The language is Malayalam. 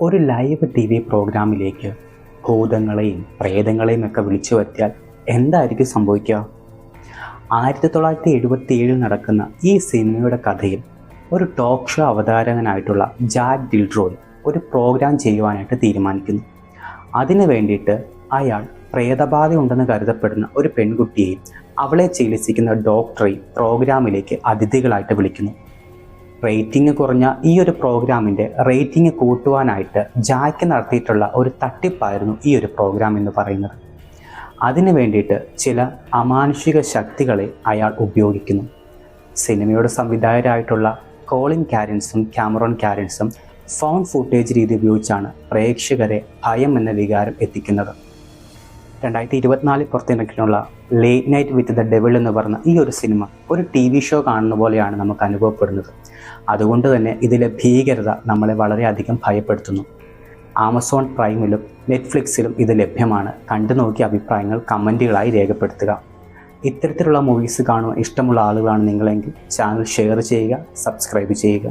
ഒരു ലൈവ് TV പ്രോഗ്രാമിലേക്ക് ഭൂതങ്ങളെയും പ്രേതങ്ങളെയും ഒക്കെ വിളിച്ചു വരുത്തിയാൽ എന്തായിരിക്കും സംഭവിക്കുക? 1977 നടക്കുന്ന ഈ സിനിമയുടെ കഥയിൽ ഒരു ടോക്ക് ഷോ അവതാരകനായിട്ടുള്ള ജാക്ക് ഡിൽറോയ് ഒരു പ്രോഗ്രാം ചെയ്യുവാനായിട്ട് തീരുമാനിക്കുന്നു. അതിനു വേണ്ടിയിട്ട് അയാൾ പ്രേതബാധയുണ്ടെന്ന് കരുതപ്പെടുന്ന ഒരു പെൺകുട്ടിയെയും അവളെ ചികിത്സിക്കുന്ന ഡോക്ടറെയും പ്രോഗ്രാമിലേക്ക് അതിഥികളായിട്ട് വിളിക്കുന്നു. റേറ്റിംഗ് കുറഞ്ഞ ഈ ഒരു പ്രോഗ്രാമിൻ്റെ റേറ്റിംഗ് കൂട്ടുവാനായിട്ട് ജാക്ക് നടത്തിയിട്ടുള്ള ഒരു തട്ടിപ്പായിരുന്നു ഈ ഒരു പ്രോഗ്രാം എന്ന് പറയുന്നത്. അതിനു വേണ്ടിയിട്ട് ചില അമാനുഷിക ശക്തികളെ അയാൾ ഉപയോഗിക്കുന്നു. സിനിമയുടെ സംവിധായകരായിട്ടുള്ള കോളിൻ കാരിൻസും കാമറോൺ കാരിൻസും ഫൗണ്ട് ഫുട്ടേജ് രീതി ഉപയോഗിച്ചാണ് പ്രേക്ഷകരെ ഭയം എന്ന വികാരം എത്തിക്കുന്നത്. 2024 പുറത്തിറക്കിയിട്ടുള്ള late night with the devil എന്ന് പറഞ്ഞ ഈ ഒരു സിനിമ ഒരു TV ഷോ കാണുന്ന പോലെയാണ് നമുക്ക് അനുഭവപ്പെടുന്നത്. അതുകൊണ്ട് തന്നെ ഇതിലെ ഭീകരത നമ്മളെ വളരെയധികം ഭയപ്പെടുത്തുന്നു. ആമസോൺ പ്രൈമിലും നെറ്റ്ഫ്ലിക്സിലും ഇത് ലഭ്യമാണ്. കണ്ടു നോക്കിയ അഭിപ്രായങ്ങൾ കമൻറ്റുകളായി രേഖപ്പെടുത്തുക. ഇത്തരത്തിലുള്ള മൂവീസ് കാണുവാൻ ഇഷ്ടമുള്ള ആളുകളാണ് നിങ്ങളെങ്കിൽ ചാനൽ ഷെയർ ചെയ്യുക, സബ്സ്ക്രൈബ് ചെയ്യുക.